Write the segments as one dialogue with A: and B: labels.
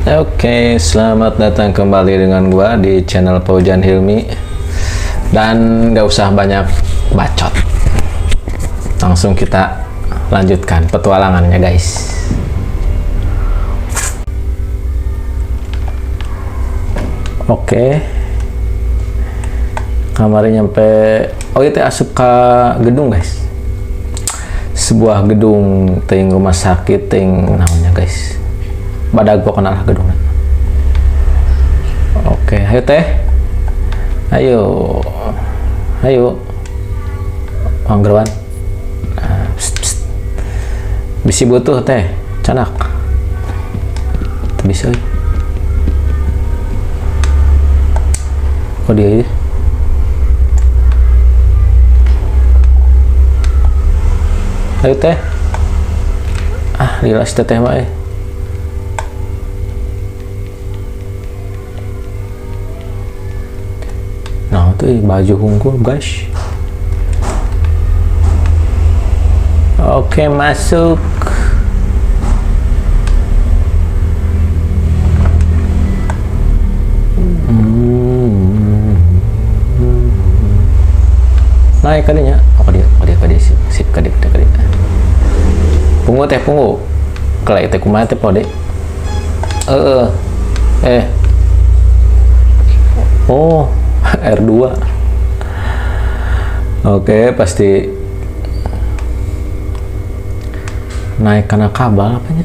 A: Oke, selamat datang kembali dengan gua di channel Paujan Hilmi. Dan gak usah banyak bacot, langsung kita lanjutkan petualangannya guys. Oke, kamarnya nyampe. Oh itu asup ke gedung guys, sebuah gedung ting rumah sakit ting namanya guys. Badag gua kenal gedungnya. Oke, ayo teh. Ayo. Panggeruan. Bisi butuh teh, canak. Bisa. Kok dia ini? Ayo teh. Jelas teh mah Nah, itu baju hungkul, guys. Oke, masuk. Naik kadinya. Kadi sip kadi. Pungu. Kelai teh kumaha teh pode. Oh, R2. Oke, pasti naik karena kabel apanya.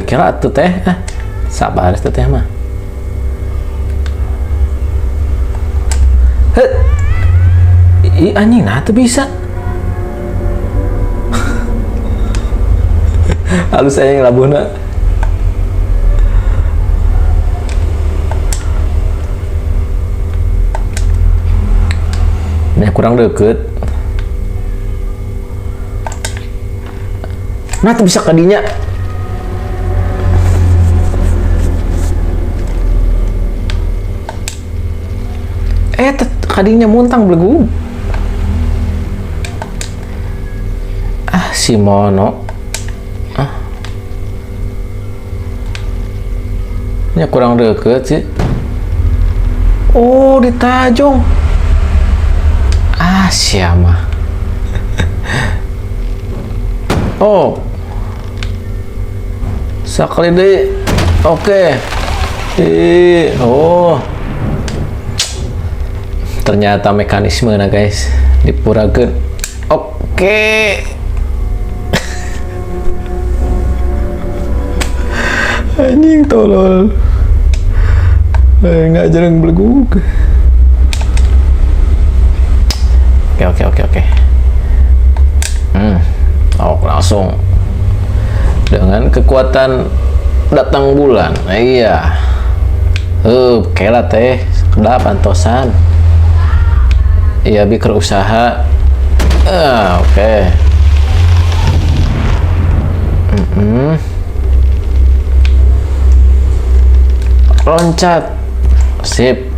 A: Kira tuh teh. Sabar tuh teh mah. Anjing, nah tuh bisa. Halus saya yang labuhna. Nah, kurang deket. Nah tuh bisa kadinya. Kadinya muntang belegu. Si Mono. Ini kurang deket sih. Oh, di Tajong. Siapa? Oh. Sekali deh. Oke. Oh. Ternyata mekanisme nah guys dipurakeun. Oke. Anjing tolol. Nggak jarang beleguk. Oke. Langsung dengan kekuatan datang bulan. Iya. Kela teh kedap antosan. Iya, biker usaha. Oke. Loncat. Sip.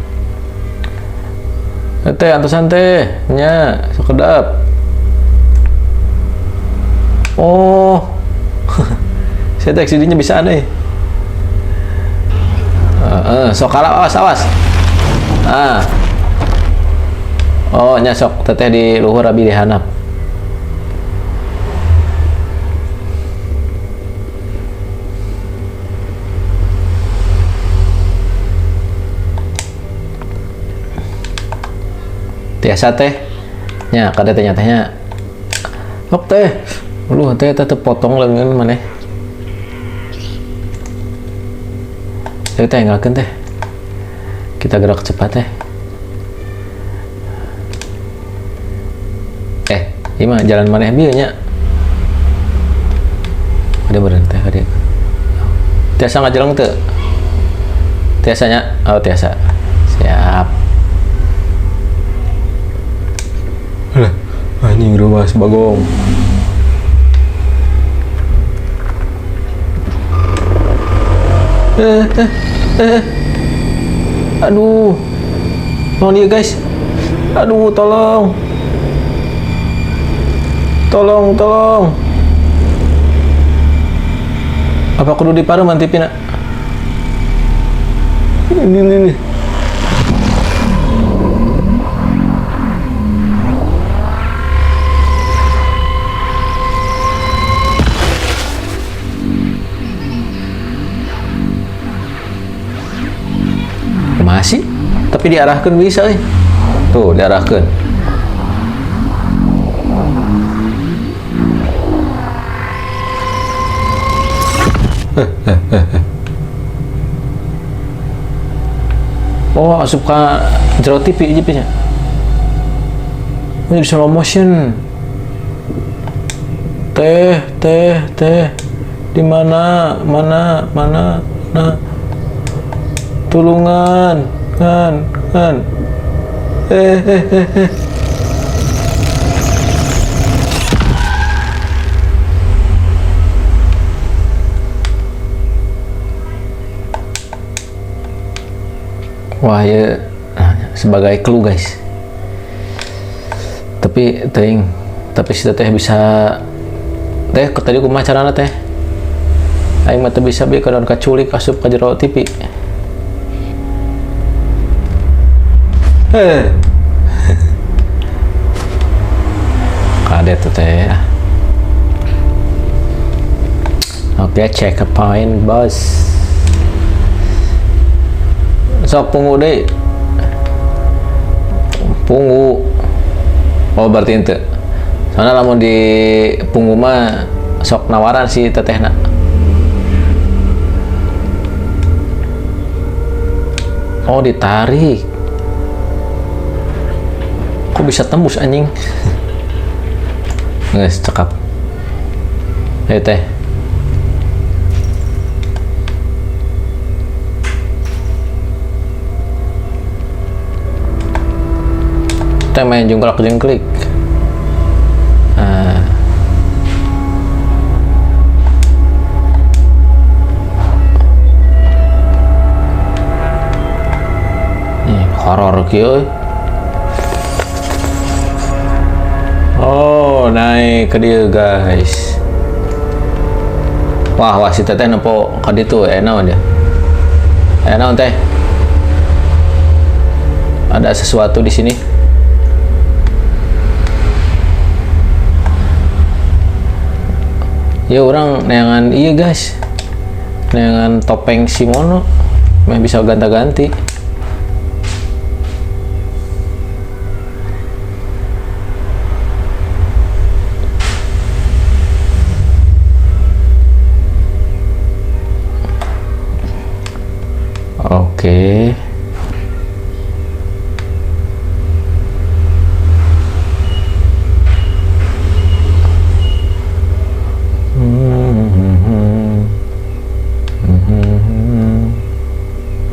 A: Teh antosan teh nya sekedap. Oh. Saya teh sidinya bisa aneh. Sok kalah, awas. Oh, nya sok teteh di luhur abi dihanap. Tiasa teh nya kada teh nyatanya. Sok teh. Lu teh potong leungeun maneh. Teh tinggalkeun teh. Kita gerak cepat teh. Ima jalan maneh bieu nya. Ada berhenti hade. Tiasa ngajeleng teu? Tiasanya. Oh, tiasa. Siap. Anjing ruas bagong. Aduh. Mau dia guys. Aduh, tolong. Apa kudu dipareman tipina? Ini. Masih, tapi diarahkan bisa, tuh diarahkan. Oh, asup ka jero TV nya. Ini di slow motion. Teh. Di mana? Nah. Tulungan. Kan. Wah ya, sebagai clue guys. Tapi si teteh bisa teh tadi kumaha carana teh? Aing mah teu bisa bi kadon kaculik asup ka jero TV. Kadet tuh teh. Oke, check a point, bos. Sok pungu deh. Pungu. Oh berarti ente. Soalnya lamun di pungu mah sok nawaran si tetehna. Oh ditarik. Kok bisa tembus anjing? Guys, cakap. Ayo teh. Kita main jengklik. Horor kieu. Oh, naik ke dia guys. Wah si teteh nempo ka ditu enaon dia. Enaon teh? Ada sesuatu di sini. Ya orang neangan iya guys. Neangan topeng si Mono. Mah bisa ganti-ganti. Oke.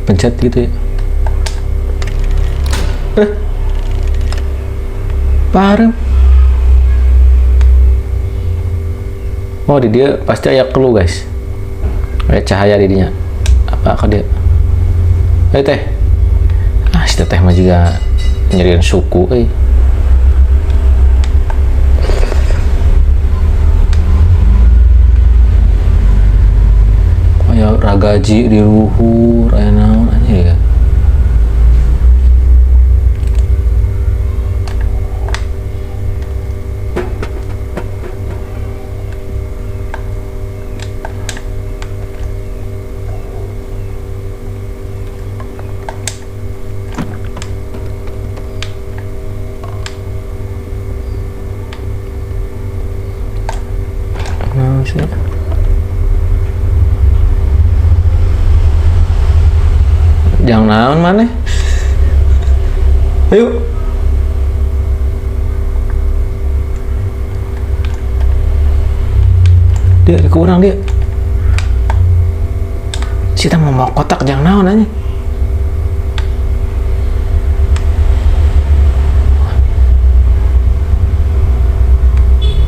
A: Pencet gitu ya. Parem. Oh di dia pasti aya clue guys. Kayak cahaya di dinya. Apa ke dia? Teh. Si teteh mah juga nyerian suku kayak ragaji di luhur aya naon aja ya. Jangan naon mana? Ayo. Dia kurang dia. Kita mau kotak jangan naon aja.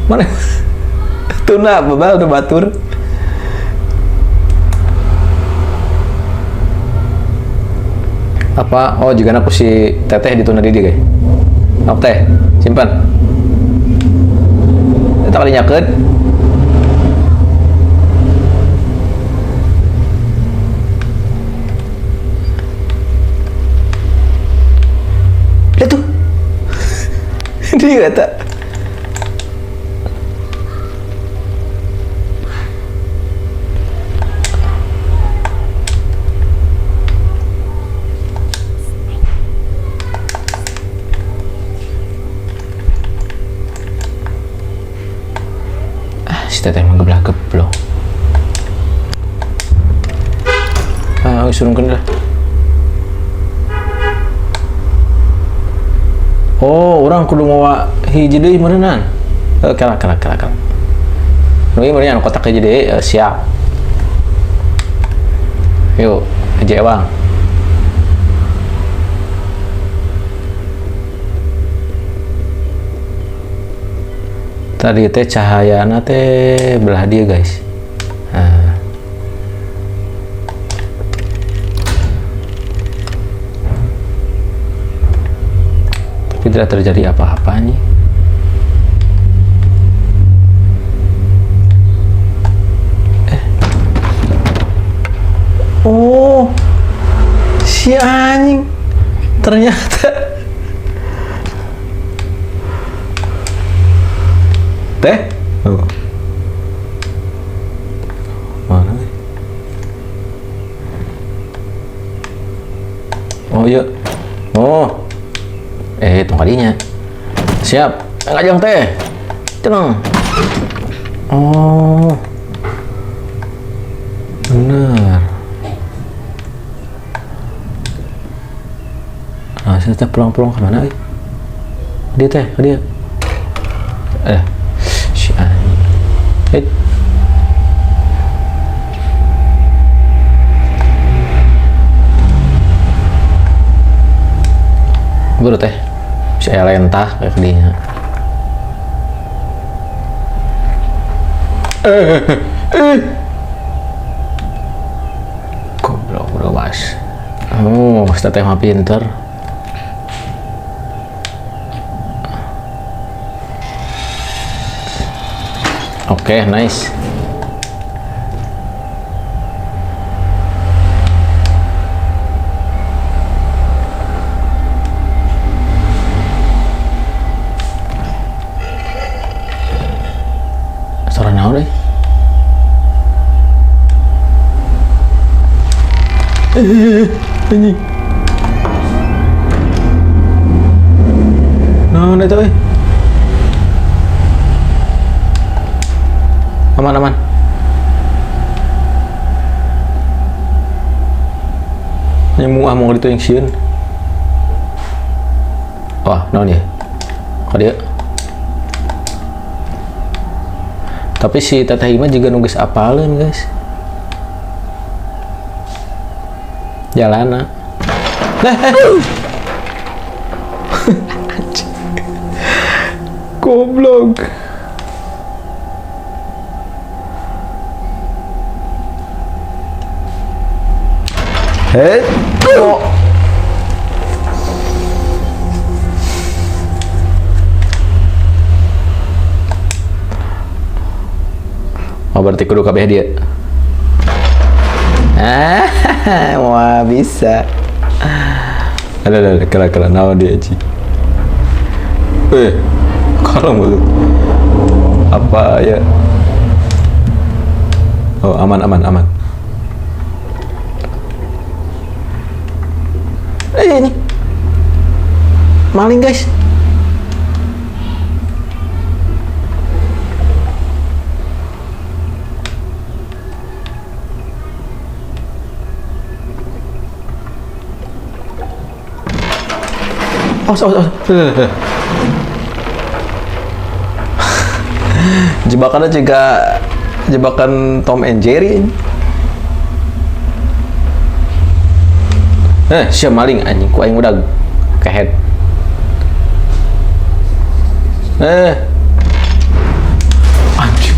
A: Mana? Tuna bebal tuh batur. Apa? Oh juga aku si teteh dituna di dia guys. Oke teh, simpan. Kita kali nyakut. gede kata. Si teteh mah geblak-geblok. Surungkeun dah. Oh, orang kudu mawa hiji deui meureunnan. Kala. Nu ieu meureun kotak hiji deui, siap. Yuk, aja Bang. Tadi teh cahayana teh belah dia, guys. Nah. Tapi tidak terjadi apa-apanya. Oh, si anjing ternyata teh. Oh. Mana? Oh iya. Oh. Tunggu kadinya. Siap. Ngajang teh. Tenang. Oh. Benar. Nah, saya teh pulang-pulang kemana? Dia teh, dia. Si anjing. Buru teh. Saya lentah kayak dia. Goblok bro mas. Oh, mas teteh mah pinter. Oke, nice. Suara naon deh. Anjing. Naon itu Aman. Nyemu mau gitu yang sieun. Wah, naon ya? Ka dia. Tapi si teteh Ima juga nunggu apaleun, guys. Jalana. Goblok. Oh. Oh, berarti kudu kabeh dia. Wah, bisa. Ada kera naon dia Ci. Kalau mulut. Apa ya? Oh, aman. Ini maling, guys. Oh. Jebakannya juga jebakan Tom and Jerry. Siapa maling anjing, ku aing udah kehead. Anjing.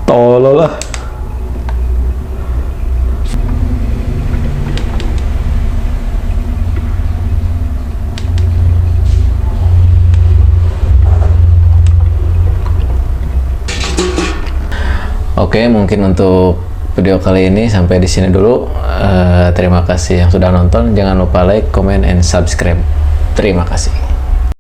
A: Tolol lah. Oke, mungkin untuk video kali ini sampai di sini dulu. Terima kasih yang sudah nonton. Jangan lupa like, comment, and subscribe. Terima kasih.